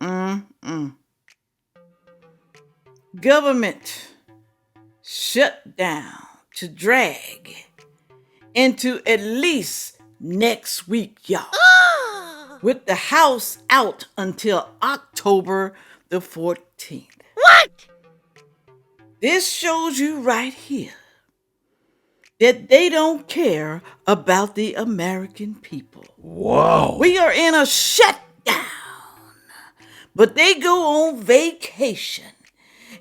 Mm. Government shut down to drag into at least next week, y'all. With the House out until October the 14th. What? This shows you right here that they don't care about the American people. Whoa. We are in a shutdown, but they go on vacation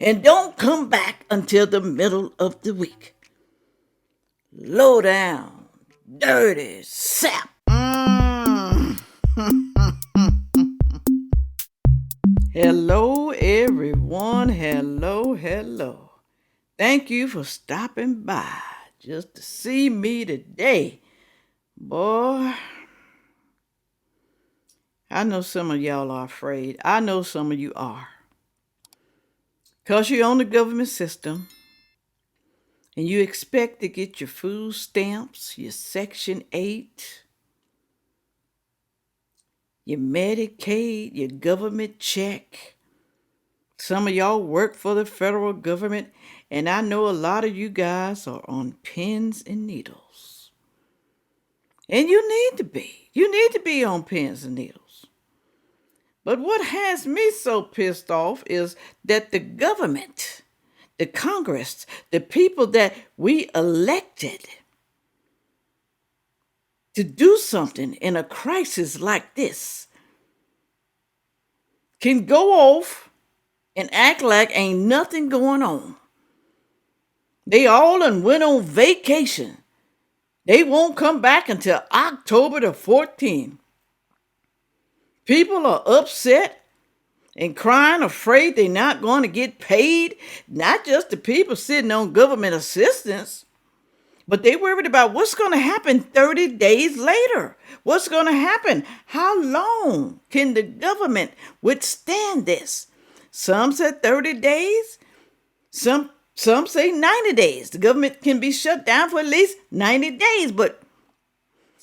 and don't come back until the middle of the week. Low down, dirty sap. Hello, everyone. Hello. Thank you for stopping by just to see me today. Boy, I know some of y'all are afraid. I know some of you are. Because you're on the government system and you expect to get your food stamps, your Section 8, your Medicaid, your government check. Some of y'all work for the federal government, and I know a lot of you guys are on pins and needles. And you need to be. You need to be on pins and needles. But what has me so pissed off is that the government, the Congress, the people that we elected to do something in a crisis like this can go off and act like ain't nothing going on. They all done went on vacation. They won't come back until October the 14th. People are upset and crying, afraid they're not going to get paid. Not just the people sitting on government assistance, but they worried about what's going to happen 30 days later. What's going to happen? How long can the government withstand this? Some said 30 days. Some say 90 days. The government can be shut down for at least 90 days, but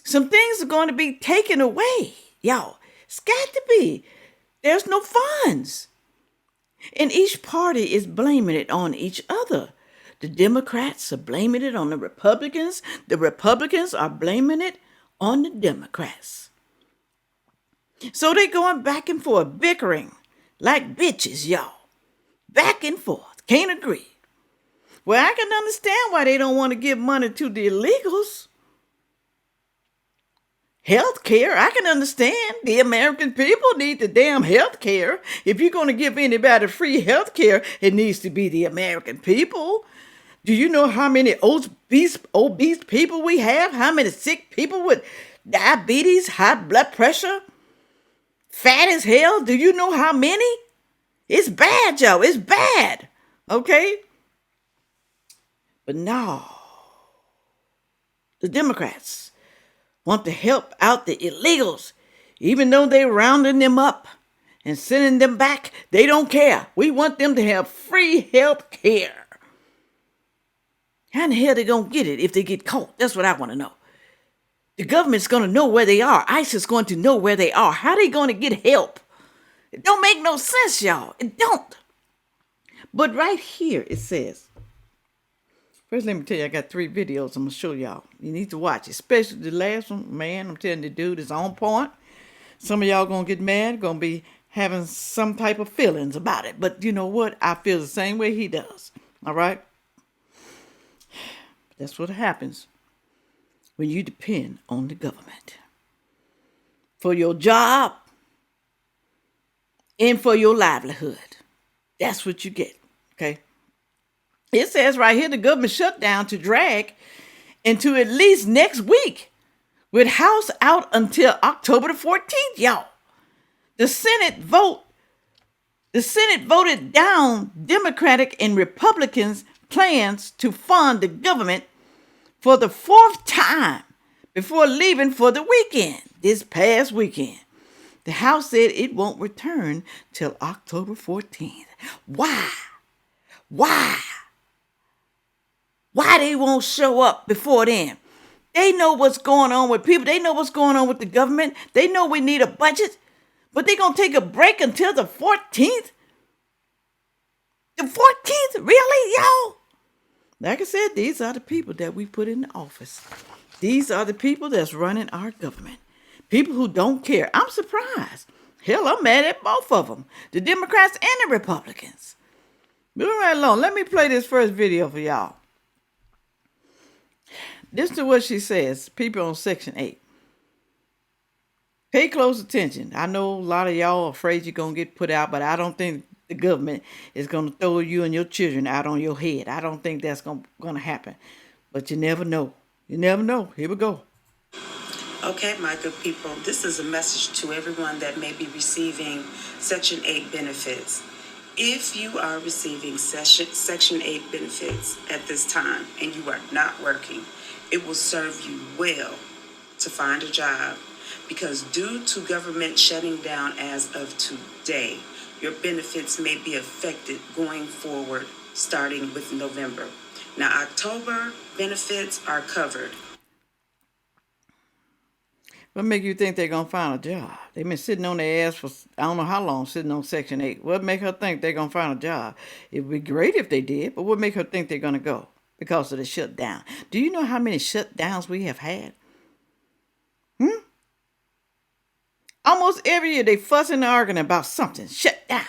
some things are going to be taken away. Y'all, it's got to be. There's no funds. And each party is blaming it on each other. The Democrats are blaming it on the Republicans. The Republicans are blaming it on the Democrats. So they're going back and forth, bickering like bitches, y'all. Back and forth. Can't agree. Well, I can understand why they don't want to give money to the illegals. Health care, I can understand. The American people need the damn health care. If you're going to give anybody free health care, it needs to be the American people. Do you know how many obese people we have? How many sick people with diabetes, high blood pressure, fat as hell? Do you know how many? It's bad, y'all. It's bad. Okay? But no. The Democrats want to help out the illegals. Even though they're rounding them up and sending them back, they don't care. We want them to have free health care. How in the hell are they going to get it if they get caught? That's what I want to know. The government's going to know where they are. ICE is going to know where they are. How are they going to get help? It don't make no sense, y'all. It don't. But right here it says, first let me tell you, I got 3 videos I'm going to show y'all. You need to watch, especially the last one. Man, I'm telling you, the dude is on point. Some of y'all going to get mad, going to be having some type of feelings about it. But you know what? I feel the same way he does. All right? That's what happens when you depend on the government for your job and for your livelihood. That's what you get, okay? It says right here, the government shutdown to drag into at least next week with House out until October the 14th, y'all. The Senate voted down Democratic and Republicans' plans to fund the government for the 4th time before leaving for the weekend, this past weekend. The House said it won't return till October 14th. Why? Why they won't show up before then? They know what's going on with people. They know what's going on with the government. They know we need a budget. But they're going to take a break until the 14th? The 14th? Really, y'all? Like I said, these are the people that we put in the office. These are the people that's running our government. People who don't care. I'm surprised. Hell, I'm mad at both of them. The Democrats and the Republicans. Moving right along. Let me play this first video for y'all. This is what she says. People on Section 8. Pay close attention. I know a lot of y'all are afraid you're going to get put out, but I don't think the government is going to throw you and your children out on your head. I don't think that's going to happen. But you never know. You never know. Here we go. Okay, my good people, this is a message to everyone that may be receiving Section 8 benefits. If you are receiving Section 8 benefits at this time and you are not working, it will serve you well to find a job, because due to government shutting down as of today, your benefits may be affected going forward starting with November. Now, October benefits are covered. What make you think they're going to find a job? They've been sitting on their ass for I don't know how long, sitting on Section 8. What make her think they're going to find a job? It would be great if they did, but what make her think they're going to go? Because of the shutdown. Do you know how many shutdowns we have had? Almost every year they fussing and arguing about something. Shut down.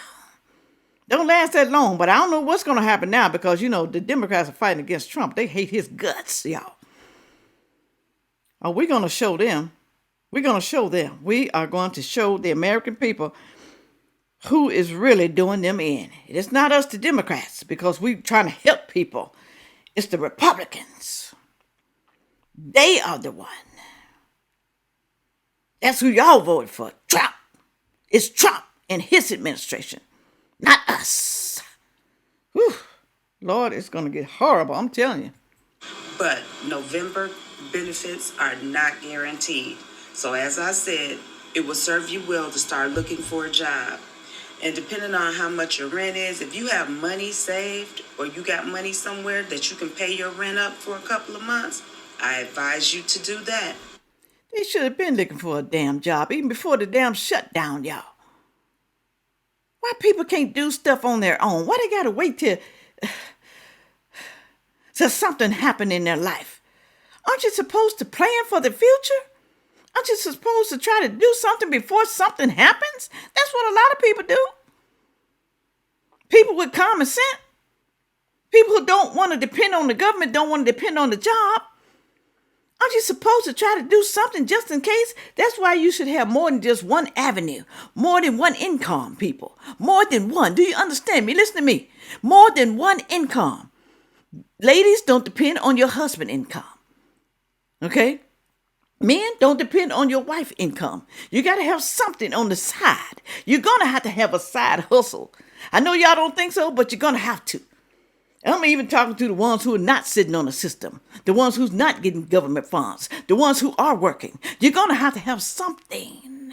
Don't last that long, but I don't know what's going to happen now because, you know, the Democrats are fighting against Trump. They hate his guts, y'all. Oh, we're going to show them. We're going to show them. We are going to show the American people who is really doing them in. It's not us, the Democrats, because we're trying to help people. It's the Republicans. They are the one. That's who y'all voted for, Trump. It's Trump and his administration, not us. Whew. Lord, it's going to get horrible, I'm telling you. But November benefits are not guaranteed. So as I said, it will serve you well to start looking for a job. And depending on how much your rent is, if you have money saved or you got money somewhere that you can pay your rent up for a couple of months, I advise you to do that. They should have been looking for a damn job even before the damn shutdown, y'all. Why people can't do stuff on their own? Why they gotta wait till something happened in their life? Aren't you supposed to plan for the future? Aren't you supposed to try to do something before something happens? That's what a lot of people do. People with common sense. People who don't want to depend on the government, don't want to depend on the job. Aren't you supposed to try to do something just in case? That's why you should have more than just one avenue, more than one income, people. More than one. Do you understand me? Listen to me. More than one income. Ladies, don't depend on your husband's income. Okay? Men, don't depend on your wife's income. You got to have something on the side. You're going to have a side hustle. I know y'all don't think so, but you're going to have to. I'm even talking to the ones who are not sitting on the system, the ones who's not getting government funds, the ones who are working. You're going to have something,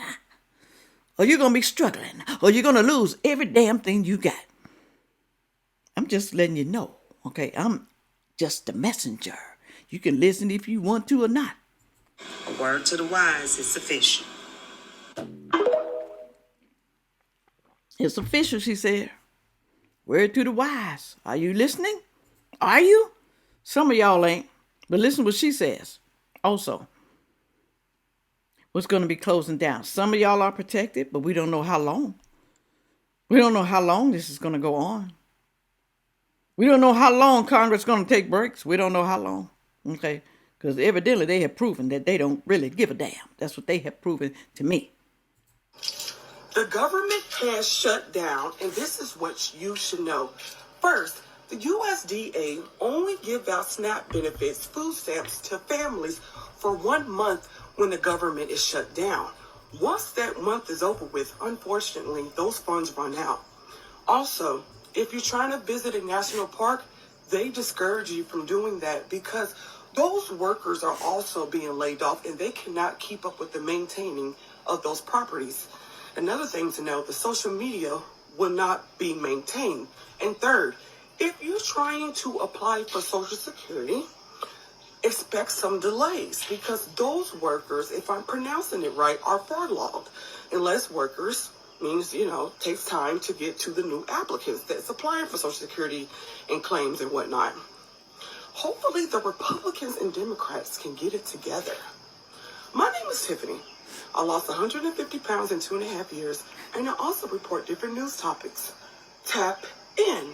or you're going to be struggling, or you're going to lose every damn thing you got. I'm just letting you know, okay? I'm just the messenger. You can listen if you want to or not. A word to the wise is sufficient. It's official, she said. Word to the wise. Are you listening? Are you? Some of y'all ain't. But listen what she says. Also, what's going to be closing down. Some of y'all are protected, but we don't know how long. We don't know how long this is going to go on. We don't know how long Congress is going to take breaks. We don't know how long. Okay? Because evidently they have proven that they don't really give a damn. That's what they have proven to me. The government has shut down, and this is what you should know. First, the USDA only gives out SNAP benefits, food stamps, to families for 1 month when the government is shut down. Once that month is over with, unfortunately, those funds run out. Also, if you're trying to visit a national park, they discourage you from doing that because those workers are also being laid off and they cannot keep up with the maintaining of those properties. Another thing to know, the social media will not be maintained. And third, if you're trying to apply for Social Security expect some delays because those workers, if I'm pronouncing it right, are furloughed. And less workers means, takes time to get to the new applicants that's applying for Social Security and claims and whatnot. Hopefully the Republicans and Democrats can get it together. My name is Tiffany. I lost 150 pounds in 2.5 years, and I also report different news topics. Tap in.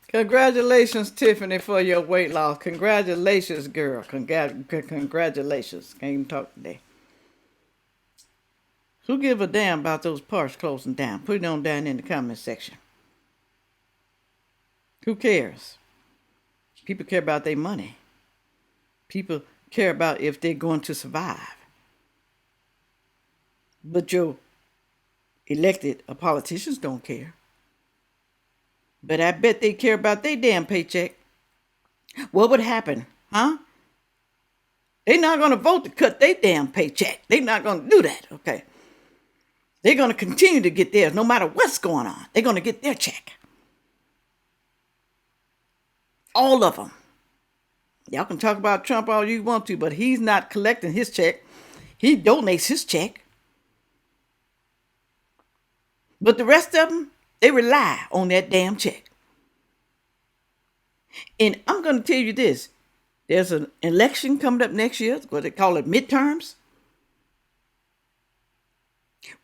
Congratulations, Tiffany, for your weight loss. Congratulations, girl. Congratulations. Can't even talk today. Who give a damn about those parks closing down? Put it on down in the comment section. Who cares? People care about their money. People care about if they're going to survive. But your elected politicians don't care. But I bet they care about their damn paycheck. What would happen, huh? They're not going to vote to cut their damn paycheck. They're not going to do that, okay? They're going to continue to get theirs no matter what's going on. They're going to get their check. All of them. Y'all can talk about Trump all you want to, but he's not collecting his check. He donates his check. But the rest of them, they rely on that damn check. And I'm going to tell you this. There's an election coming up next year. What they call it, midterms.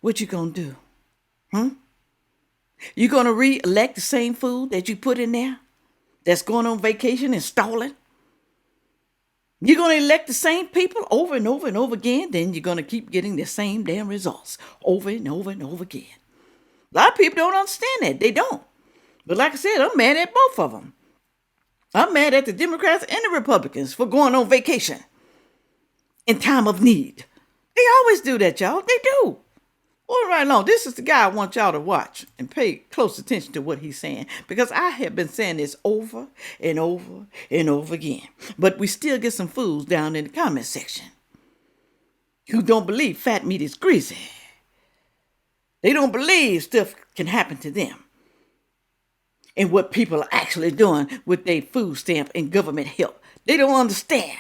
What you going to do? You going to re-elect the same fool that you put in there that's going on vacation and stalling? You're going to elect the same people over and over and over again, then you're going to keep getting the same damn results over and over and over again. A lot of people don't understand that. They don't. But like I said, I'm mad at both of them. I'm mad at the Democrats and the Republicans for going on vacation in time of need. They always do that, y'all. They do. All right, long. This is the guy I want y'all to watch and pay close attention to what he's saying, because I have been saying this over and over and over again. But we still get some fools down in the comment section who don't believe fat meat is greasy. They don't believe stuff can happen to them and what people are actually doing with their food stamp and government help. They don't understand.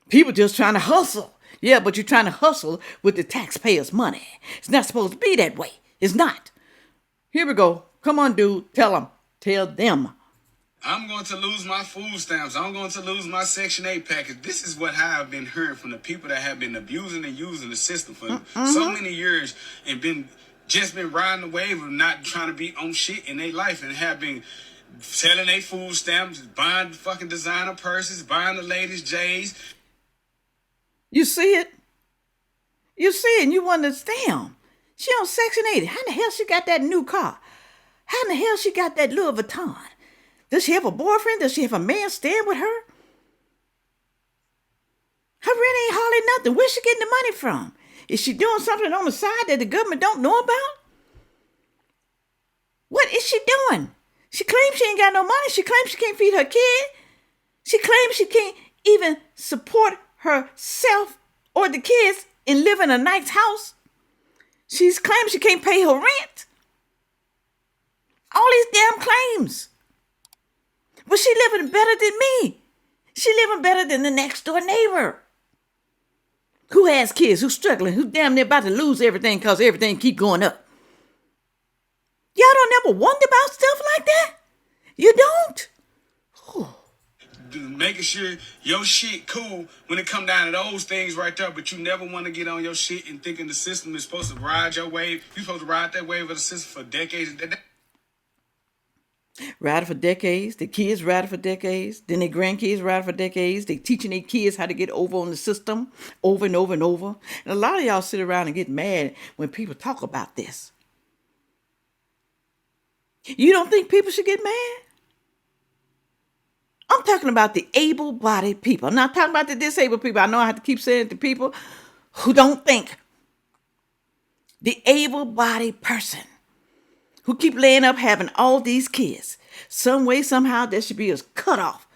People just trying to hustle. Yeah, but you're trying to hustle with the taxpayers' money. It's not supposed to be that way. It's not. Here we go. Come on, dude. Tell them. Tell them. I'm going to lose my food stamps. I'm going to lose my Section 8 package. This is what I've been hearing from the people that have been abusing and using the system for so many years and been riding the wave of not trying to be on shit in their life and have been selling their food stamps, buying fucking designer purses, buying the latest J's. You see it? You see it and you understand. She on Section 80. How in the hell she got that new car? How in the hell she got that Louis Vuitton? Does she have a boyfriend? Does she have a man staying with her? Her rent ain't hardly nothing. Where's she getting the money from? Is she doing something on the side that the government don't know about? What is she doing? She claims she ain't got no money. She claims she can't feed her kid. She claims she can't even support herself or the kids and live in a nice house. She's claimed she can't pay her rent. All these damn claims. But she living better than me. She living better than the next door neighbor who has kids, who's struggling, who's damn near about to lose everything because everything keep going up. Y'all don't ever wonder about stuff like that? You don't? Making sure your shit cool when it come down to those things right there, but you never want to get on your shit and thinking the system is supposed to ride your wave. You're supposed to ride that wave of the system for decades. Ride it for decades. The kids ride it for decades. Then their grandkids ride it for decades. They teaching their kids how to get over on the system over and over and over. And a lot of y'all sit around and get mad when people talk about this. You don't think people should get mad? I'm talking about the able-bodied people. I'm not talking about the disabled people. I know I have to keep saying it to people who don't think. The able-bodied person who keep laying up having all these kids. Some way, somehow, there should be a cutoff.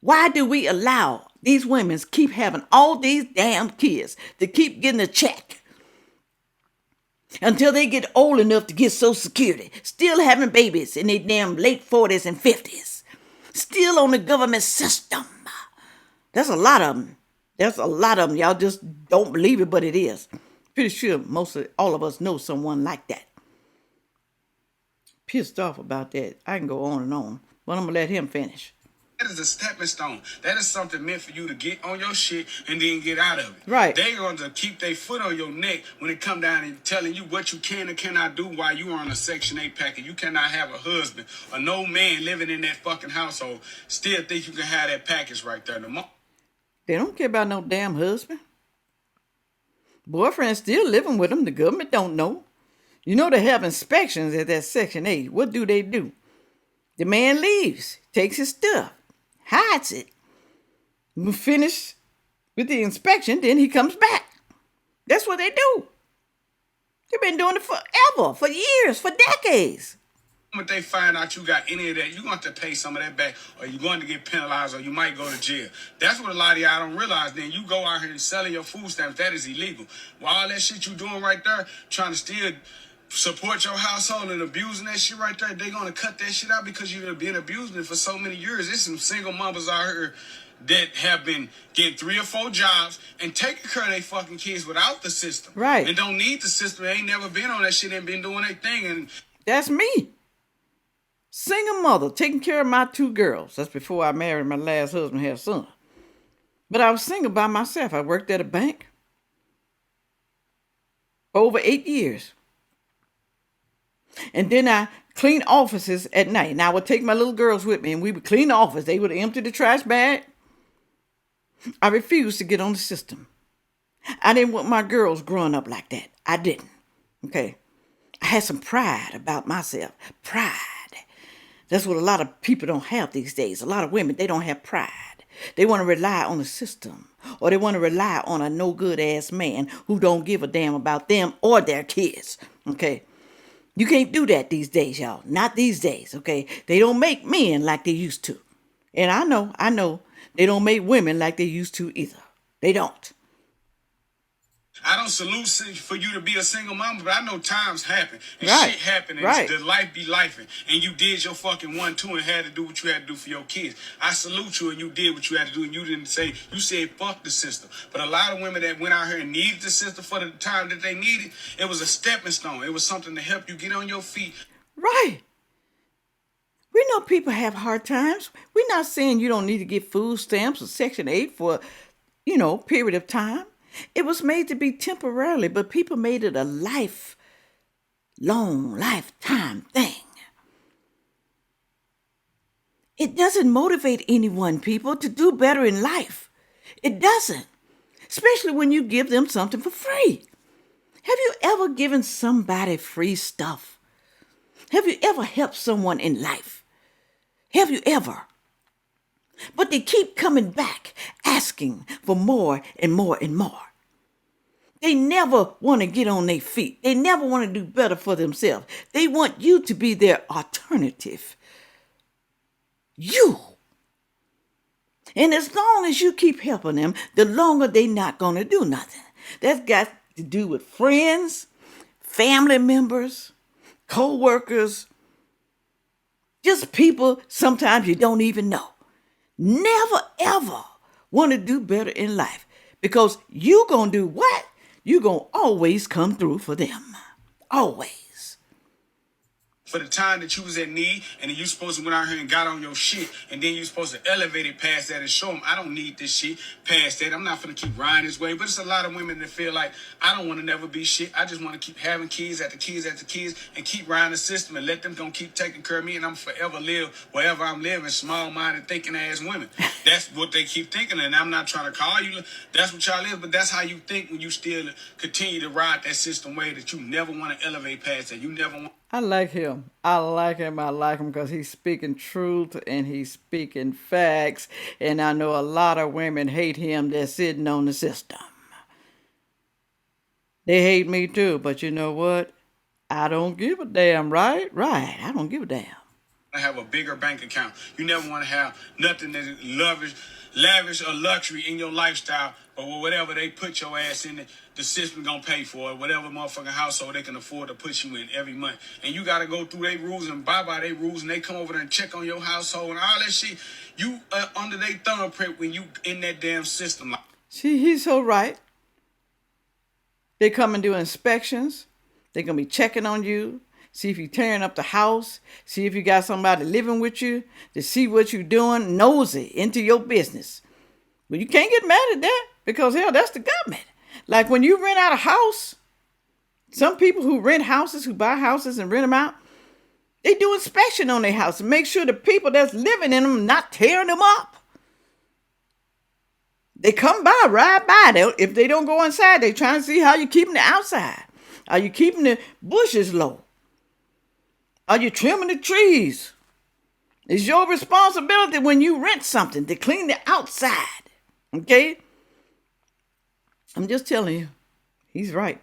Why do we allow these women to keep having all these damn kids to keep getting a check until they get old enough to get Social Security, still having babies in their damn late 40s and 50s? Still on the government system. There's a lot of them. There's a lot of them. Y'all just don't believe it, but it is. Pretty sure all of us know someone like that. Pissed off about that. I can go on and on, but I'm going to let him finish. That is a stepping stone. That is something meant for you to get on your shit and then get out of it. Right. They're going to keep their foot on your neck when it come down and telling you what you can and cannot do while you are on a Section 8 package. You cannot have a husband or no man living in that fucking household still think you can have that package right there. They don't care about no damn husband. Boyfriend still living with them. The government don't know. You know they have inspections at that Section 8. What do? The man leaves, takes his stuff, hides it. We finish with the inspection, then he comes back. That's what they do. They've been doing it forever, for years, for decades. If they find out you got any of that, you're going to have to pay some of that back, or you're going to get penalized, or you might go to jail. That's what a lot of y'all don't realize. Then you go out here and selling your food stamps. That is illegal. While all that shit you doing right there, trying to still support your household and abusing that shit right there, they're going to cut that shit out because you've been abusing it for so many years. There's some single mothers out here that have been getting 3 or 4 jobs and taking care of their fucking kids without the system. Right. And don't need the system. They ain't never been on that shit and been doing their thing. And that's me. Single mother, taking care of my 2 girls. That's before I married my last husband, had a son. But I was single by myself. I worked at a bank for over 8 years. And then I cleaned offices at night. And I would take my little girls with me and we would clean the office. They would empty the trash bag. I refused to get on the system. I didn't want my girls growing up like that. I didn't. Okay. I had some pride about myself. Pride. That's what a lot of people don't have these days. A lot of women, they don't have pride. They want to rely on the system, or they want to rely on a no-good-ass man who don't give a damn about them or their kids, okay? You can't do that these days, y'all. Not these days, okay? They don't make men like they used to. And I know, they don't make women like they used to either. They don't. I don't salute for you to be a single mama, but I know times happen and Right. shit happen and Right. the life be lifing, and you did your fucking 1-2 and had to do what you had to do for your kids. I salute you and you did what you had to do, and you said fuck the system. But a lot of women that went out here and needed the system for the time that they needed, it was a stepping stone. It was something to help you get on your feet. Right. We know people have hard times. We're not saying you don't need to get food stamps or Section 8 for, period of time. It was made to be temporarily, but people made it a lifetime thing. It doesn't motivate anyone, people, to do better in life. It doesn't. Especially when you give them something for free. Have you ever given somebody free stuff? Have you ever helped someone in life? Have you ever? But they keep coming back, asking for more and more and more. They never want to get on their feet. They never want to do better for themselves. They want you to be their alternative. You. And as long as you keep helping them, the longer they're not going to do nothing. That's got to do with friends, family members, co-workers, just people sometimes you don't even know. Never, ever want to do better in life, because you going to do what? You going to always come through for them. Always. For the time that you was in need, and then you supposed to went out here and got on your shit, and then you supposed to elevate it past that and show them, I don't need this shit past that. I'm not going to keep riding this way. But it's a lot of women that feel like, I don't want to never be shit. I just want to keep having kids after kids after kids and keep riding the system and let them go keep taking care of me, and I'm forever live wherever I'm living, small-minded, thinking-ass women. That's what they keep thinking, and I'm not trying to call you. That's what y'all is, but that's how you think when you still continue to ride that system way that you never want to elevate past that. You never want. I like him. I like him because he's speaking truth and he's speaking facts. And I know a lot of women hate him that's sitting on the system. They hate me too, but you know what? I don't give a damn, right? Right. I don't give a damn. Have a bigger bank account. You never want to have nothing that is lavish or luxury in your lifestyle or whatever they put your ass in, the system gonna pay for it, whatever motherfucking household they can afford to put you in every month. And you gotta go through their rules and buy by their rules, and they come over there and check on your household and all that shit. You under their thumbprint when you in that damn system. See, he's so right. They come and do inspections. They're going to be checking on you. See if you're tearing up the house. See if you got somebody living with you. To see what you're doing. Nosy into your business. But you can't get mad at that. Because, hell, that's the government. Like when you rent out a house. Some people who rent houses, who buy houses and rent them out. They do inspection on their house. And make sure the people that's living in them not tearing them up. They come by, ride by. If they don't go inside, they trying to see how you keeping the outside. Are you keeping the bushes low? Are you trimming the trees? It's your responsibility when you rent something to clean the outside. Okay? I'm just telling you. He's right.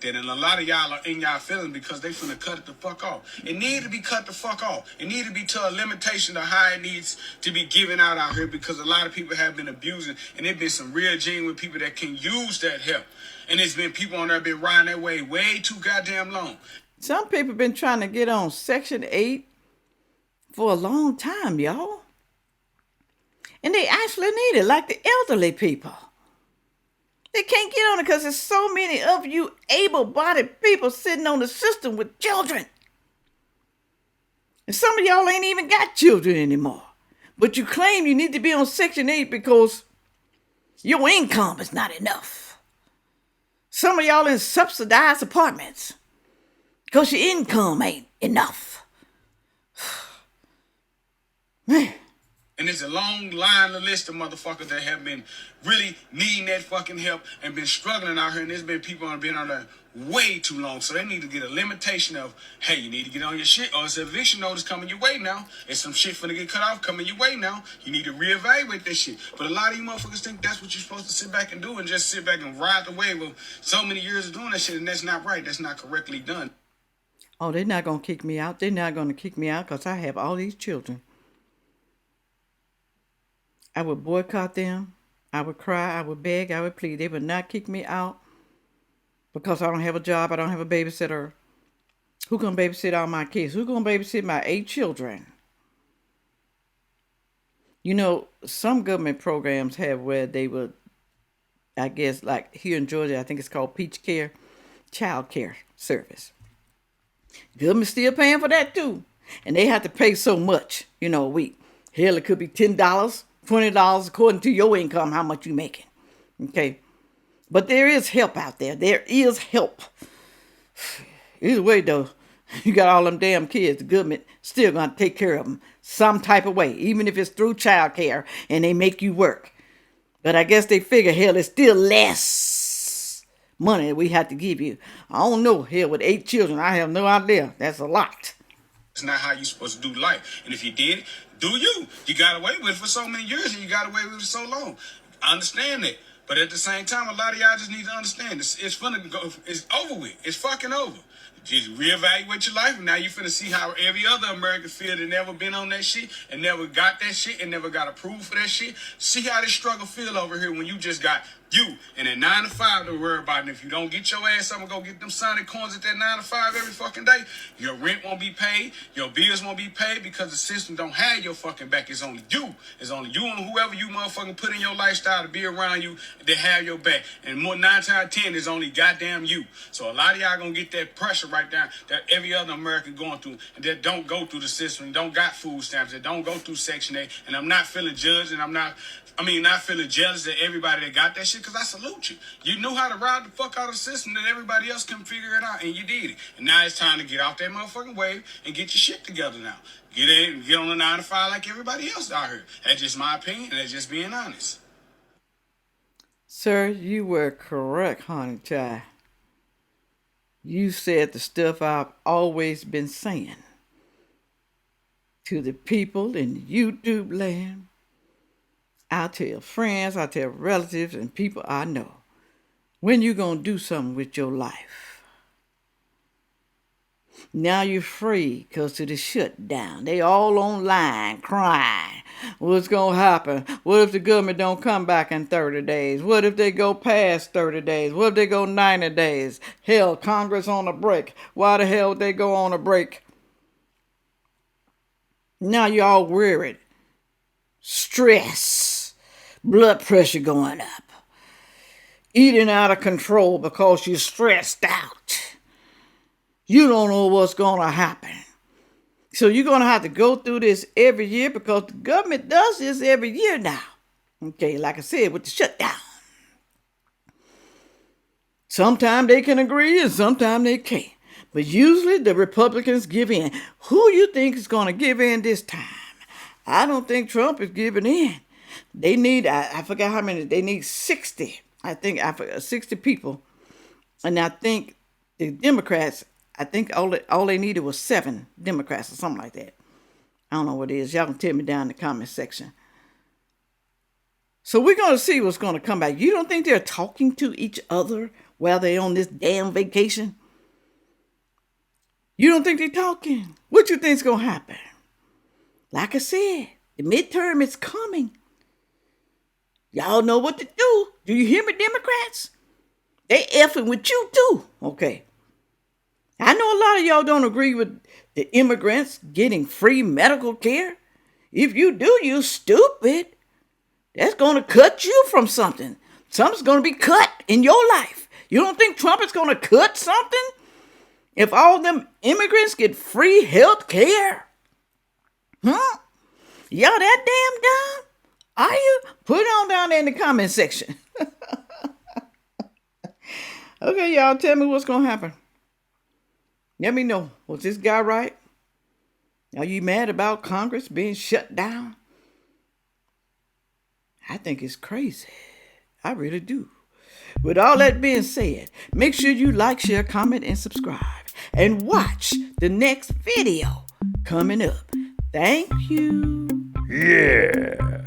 And a lot of y'all are in y'all feelings because they finna cut it the fuck off. It need to be cut the fuck off. It need to be to a limitation of how it needs to be given out here, because a lot of people have been abusing, and there's been some real genuine people that can use that help. And there's been people on there been riding that way too goddamn long. Some people been trying to get on Section 8 for a long time, y'all. And they actually need it, like the elderly people. They can't get on it because there's so many of you able-bodied people sitting on the system with children. And some of y'all ain't even got children anymore. But you claim you need to be on Section 8 because your income is not enough. Some of y'all in subsidized apartments because your income ain't enough. Man. And there's a long line of list of motherfuckers that have been really needing that fucking help and been struggling out here. And there's been people that have been on there way too long. So they need to get a limitation of, hey, you need to get on your shit, or it's an eviction notice coming your way now. It's some shit finna get cut off coming your way now. You need to reevaluate that shit. But a lot of you motherfuckers think that's what you're supposed to sit back and do, and just sit back and ride the wave of so many years of doing that shit. And that's not right. That's not correctly done. Oh, they're not going to kick me out. They're not going to kick me out because I have all these children. I would boycott them. I would cry. I would beg. I would plead. They would not kick me out because I don't have a job. I don't have a babysitter. Who gonna babysit all my kids? Who gonna babysit my 8 children? You know, some government programs have where they would, I guess, like here in Georgia, I think it's called Peach Care, Child Care Service. Government still paying for that too. And they have to pay so much, a week. Hell, it could be $10, $20 according to your income, how much you making. Okay. But there is help out there. There is help. Either way, though, you got all them damn kids. The government still going to take care of them some type of way, even if it's through child care and they make you work. But I guess they figure, hell, it's still less money we have to give you. I don't know. Hell, with 8 children, I have no idea. That's a lot. It's not how you're supposed to do life. And if you did it, do you. You got away with it for so many years, and you got away with it for so long. I understand that. But at the same time, a lot of y'all just need to understand it's finna go. It's over with. It's fucking over. Just reevaluate your life, and now you finna see how every other American feel that never been on that shit and never got that shit and never got approved for that shit. See how this struggle feel over here when you just got you and a 9 to 5 to worry about. And if you don't get your ass up and go get them Sonic coins at that 9 to 5 every fucking day, your rent won't be paid, your bills won't be paid because the system don't have your fucking back. It's only you. It's only you and whoever you motherfucking put in your lifestyle to be around you that have your back. And more 9 times out of 10 is only goddamn you. So a lot of y'all gonna get that pressure right down that every other American going through and that don't go through the system, don't got food stamps, that don't go through Section 8. And I'm not feeling judged, and not feeling jealous that everybody that got that shit, because I salute you. You knew how to ride the fuck out of the system that everybody else couldn't figure it out, and you did it. And now it's time to get off that motherfucking wave and get your shit together now. Get in, get on the 9 to 5 like everybody else out here. That's just my opinion, and that's just being honest. Sir, you were correct, honey child. You said the stuff I've always been saying to the people in YouTube land. I tell friends, I tell relatives and people I know. When you gonna do something with your life? Now you're free because of the shutdown. They all online crying. What's going to happen? What if the government don't come back in 30 days? What if they go past 30 days? What if they go 90 days? Hell, Congress on a break. Why the hell would they go on a break? Now you're all worried. Stress. Blood pressure going up. Eating out of control because you're stressed out. You don't know what's going to happen. So you're going to have to go through this every year because the government does this every year now. Okay, like I said, with the shutdown. Sometimes they can agree and sometimes they can't. But usually the Republicans give in. Who you think is going to give in this time? I don't think Trump is giving in. They need, I forgot how many, they need 60. I think 60 people. And I think the Democrats, I think all they needed was 7 Democrats or something like that. I don't know what it is. Y'all can tell me down in the comment section. So we're going to see what's going to come back. You don't think they're talking to each other while they're on this damn vacation? You don't think they're talking? What you think's going to happen? Like I said, the midterm is coming. Y'all know what to do. Do you hear me, Democrats? They effing with you too. Okay. I know a lot of y'all don't agree with the immigrants getting free medical care. If you do, you stupid. That's going to cut you from something. Something's going to be cut in your life. You don't think Trump is going to cut something? If all them immigrants get free health care? Huh? Y'all that damn dumb? Are you? Put it on down there in the comment section. Okay, y'all, tell me what's going to happen. Let me know. Was this guy right? Are you mad about Congress being shut down? I think it's crazy. I really do. With all that being said, make sure you like, share, comment, and subscribe. And watch the next video coming up. Thank you. Yeah.